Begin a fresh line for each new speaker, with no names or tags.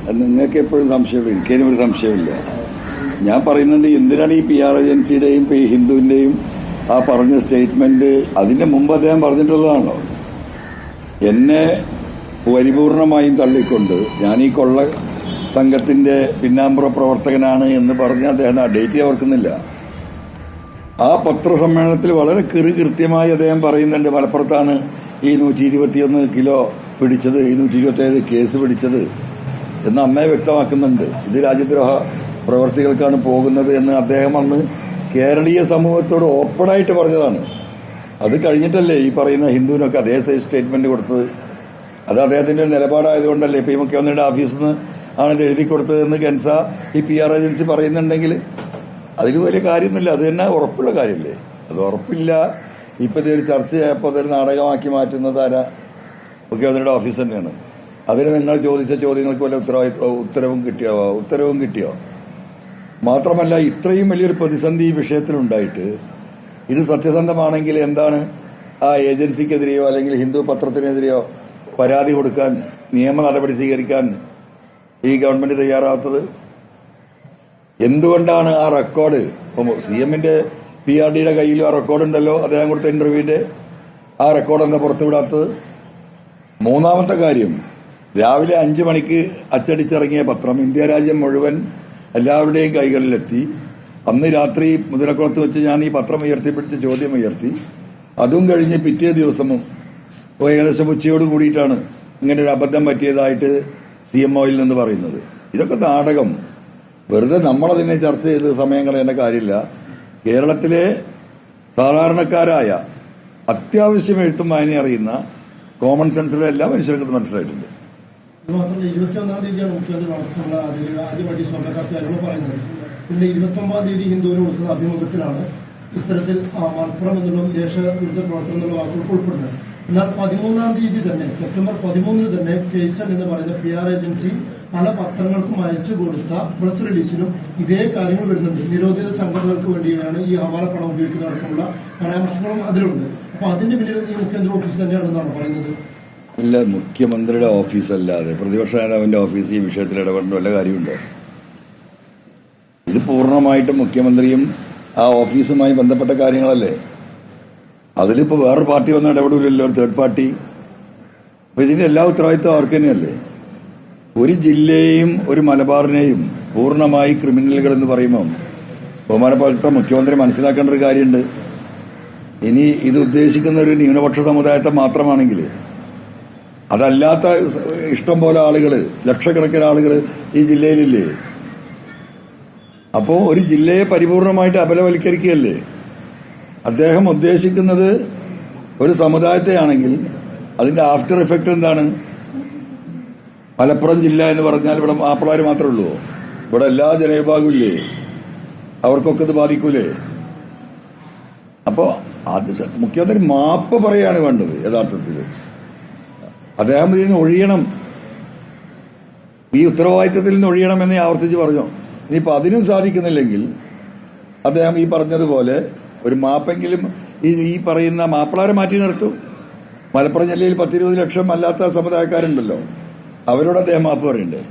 നിങ്ങൾക്ക് എപ്പോഴും സംശയമുള്ളൂ, എനിക്കതിനും ഒരു സംശയമില്ല. ഞാൻ പറയുന്നത് എന്തിനാണ് ഈ PR ഏജൻസിയുടെയും ഈ ഹിന്ദുവിൻ്റെയും ആ പറഞ്ഞ സ്റ്റേറ്റ്മെന്റ് അതിന്റെ മുമ്പ് അദ്ദേഹം പറഞ്ഞിട്ടുള്ളതാണല്ലോ. എന്നെ പരിപൂർണമായും തള്ളിക്കൊണ്ട് ഞാൻ ഈ കൊള്ള സംഘത്തിന്റെ പിന്നാമ്പുറ പ്രവർത്തകനാണ് എന്ന് പറഞ്ഞ് അദ്ദേഹം ആ ഡേറ്റ് ഓർക്കുന്നില്ല. ആ പത്രസമ്മേളനത്തിൽ വളരെ കൃത്യമായി അദ്ദേഹം പറയുന്നുണ്ട്, മലപ്പുറത്താണ് ഈ 121 കിലോ പിടിച്ചത്, ഈ 127 കേസ് പിടിച്ചത് എന്ന് അന്നേ വ്യക്തമാക്കുന്നുണ്ട്. ഇത് രാജ്യദ്രോഹ പ്രവർത്തികൾക്കാണ് പോകുന്നത് എന്ന് അദ്ദേഹം അന്ന് കേരളീയ സമൂഹത്തോട് ഓപ്പണായിട്ട് പറഞ്ഞതാണ്. അത് കഴിഞ്ഞിട്ടല്ലേ ഈ പറയുന്ന ഹിന്ദുവിനൊക്കെ അതേ സ്റ്റേറ്റ്മെന്റ് കൊടുത്തത്. അത് അദ്ദേഹത്തിന്റെ നിലപാടായതുകൊണ്ടല്ലേ ഇപ്പൊ ഈ മുഖ്യമന്ത്രിയുടെ ഓഫീസിൽ നിന്ന് ആണിത് എഴുതി കൊടുത്തതെന്ന് കെൻസ ഈ PR ഏജൻസി പറയുന്നുണ്ടെങ്കിൽ അതിൽ വലിയ കാര്യമൊന്നുമില്ല. അത് തന്നെ ഉറപ്പുള്ള കാര്യമല്ലേ? അത് ഉറപ്പില്ല. ഇപ്പം ഇതൊരു ചർച്ചയായപ്പോൾ അതൊരു നാടകമാക്കി മാറ്റുന്നത് ആരാ? മുഖ്യമന്ത്രിയുടെ ഓഫീസ് തന്നെയാണ്. അതിന് നിങ്ങൾ ചോദിച്ച ചോദ്യങ്ങൾക്ക് വല്ല ഉത്തരവും കിട്ടിയോ? മാത്രമല്ല, ഇത്രയും വലിയൊരു പ്രതിസന്ധി ഈ വിഷയത്തിലുണ്ടായിട്ട് ഇത് സത്യസന്ധമാണെങ്കിൽ എന്താണ് ആ ഏജൻസിക്കെതിരെയോ അല്ലെങ്കിൽ ഹിന്ദു പത്രത്തിനെതിരെയോ പരാതി കൊടുക്കാൻ, നിയമ നടപടി സ്വീകരിക്കാൻ ഈ ഗവൺമെന്റ് തയ്യാറാവാത്തത്? എന്തുകൊണ്ടാണ് ആ റെക്കോർഡ് CMന്റെ PRDയുടെ കയ്യിൽ ആ റെക്കോർഡുണ്ടല്ലോ, അദ്ദേഹം കൊടുത്ത ഇന്റർവ്യൂവിന്റെ ആ റെക്കോർഡ് എന്താ പുറത്തുവിടാത്തത്? മൂന്നാമത്തെ കാര്യം, രാവിലെ 5 മണിക്ക് അച്ചടിച്ചിറങ്ങിയ പത്രം ഇന്ത്യ രാജ്യം മുഴുവൻ എല്ലാവരുടെയും കൈകളിലെത്തി. അന്ന് രാത്രി മുതലക്കുളത്ത് വെച്ച് ഞാൻ ഈ പത്രം ഉയർത്തിപ്പിടിച്ച ചോദ്യം ഉയർത്തി. അതും കഴിഞ്ഞ് പിറ്റേ ദിവസവും ഏകദേശം ഉച്ചയോട് കൂടിയിട്ടാണ് ഇങ്ങനെ ഒരു അബദ്ധം പറ്റിയതായിട്ട് CMOയിൽ നിന്ന് പറയുന്നത്. ഇതൊക്കെ നാടകം. വെറുതെ നമ്മളതിനെ ചർച്ച ചെയ്ത് സമയം കളയേണ്ട കാര്യമില്ല. കേരളത്തിലെ സാധാരണക്കാരായ അത്യാവശ്യം എഴുത്തും വായന അറിയുന്ന കോമൺ സെൻസിലെ എല്ലാ മനുഷ്യർക്കും മനസ്സിലായിട്ടുണ്ട്.
മാത്രമല്ല 21-ാം തീയതിയാണ് മുഖ്യമന്ത്രി ആദ്യമായിട്ട് സ്വർണ്ണക്കാർക്കാരോട് പറയുന്നത്. പിന്നെ 29-ാം തീയതി ഹിന്ദുവിന് കൊടുക്കുന്ന അഭിമുഖത്തിലാണ് ഇത്തരത്തിൽ മലപ്പുറം എന്നുള്ള ദേശവിരുദ്ധ പ്രവർത്തനം എന്നുള്ള വാക്കുകൾ ഉൾപ്പെടുന്നത്. എന്നാൽ 13-ാം തീയതി തന്നെ, സെപ്റ്റംബർ 13-ന് തന്നെ കേസൻ എന്ന് പറയുന്ന PR ഏജൻസി പല പത്രങ്ങൾക്കും അയച്ചു കൊടുത്ത പ്രസ് റിലീസിലും ഇതേ കാര്യങ്ങൾ വരുന്നുണ്ട്. നിരോധിത സംഘടനകൾക്ക് വേണ്ടിയാണ് ഈ ഹവാല പണം ഉപയോഗിക്കുന്നതടക്കമുള്ള പരാമർശങ്ങളും അതിലുണ്ട്. അപ്പൊ അതിന്റെ പിന്നിൽ ഈ മുഖ്യമന്ത്രി ഓഫീസ് തന്നെയാണെന്നാണ് പറയുന്നത്.
അല്ല, മുഖ്യമന്ത്രിയുടെ ഓഫീസല്ലാതെ പ്രതിപക്ഷ നേതാവിന്റെ ഓഫീസ് ഈ വിഷയത്തിൽ ഇടപെടേണ്ട വല്ല കാര്യമുണ്ടോ? ഇത് പൂർണ്ണമായിട്ടും മുഖ്യമന്ത്രിയും ആ ഓഫീസുമായി ബന്ധപ്പെട്ട കാര്യങ്ങളല്ലേ. അതിലിപ്പോ വേറൊരു പാർട്ടി വന്ന് ഇടപെടില്ലല്ലോ, ഒരു തേർഡ് പാർട്ടി. അപ്പൊ ഇതിന്റെ എല്ലാ ഉത്തരവാദിത്വം അവർക്ക് തന്നെയല്ലേ. ഒരു ജില്ലയെയും ഒരു മലബാറിനെയും പൂർണ്ണമായി ക്രിമിനലുകൾ എന്ന് പറയുമ്പോൾ ബഹുമാനപ്പെട്ട മുഖ്യമന്ത്രി മനസ്സിലാക്കേണ്ട ഒരു കാര്യമുണ്ട്. ഇനി ഇത് ഉദ്ദേശിക്കുന്ന ഒരു ന്യൂനപക്ഷ സമുദായത്തെ മാത്രമാണെങ്കിൽ, അതല്ലാത്ത ഇഷ്ടം പോലെ ആളുകൾ, ലക്ഷക്കണക്കിന് ആളുകൾ ഈ ജില്ലയിലില്ലേ. അപ്പോൾ ഒരു ജില്ലയെ പരിപൂർണമായിട്ട് അപലവൽക്കരിക്കുകയല്ലേ അദ്ദേഹം ഉദ്ദേശിക്കുന്നത്. ഒരു സമുദായത്തെയാണെങ്കിൽ അതിന്റെ ആഫ്റ്റർ എഫക്റ്റ് എന്താണ്? മലപ്പുറം ജില്ല എന്ന് പറഞ്ഞാൽ ഇവിടെ മാപ്പിളാർ മാത്രമേ ഉള്ളൂ. ഇവിടെ എല്ലാ ജനവിഭാഗവും ഇല്ലേ, അവർക്കൊക്കെ ഇത് ബാധിക്കൂലേ? അപ്പോൾ അത് മുഖ്യമന്ത്രി മാപ്പ് പറയാണ് വേണ്ടത്. യഥാർത്ഥത്തിൽ അദ്ദേഹം ഇതിൽ നിന്ന് ഒഴിയണം, ഈ ഉത്തരവാദിത്തത്തിൽ നിന്ന് ഒഴിയണമെന്ന് ആവർത്തിച്ച് പറഞ്ഞു. ഇനിയിപ്പോൾ അതിനും സാധിക്കുന്നില്ലെങ്കിൽ അദ്ദേഹം ഈ പറഞ്ഞതുപോലെ ഒരു മാപ്പെങ്കിലും ഈ പറയുന്ന മാപ്പിളാരെ മാറ്റി നിർത്തും. മലപ്പുറം ജില്ലയിൽ 10-20 ലക്ഷം അല്ലാത്ത സമുദായക്കാരുണ്ടല്ലോ, അവരോട് അദ്ദേഹം മാപ്പ് പറയണ്ടേ?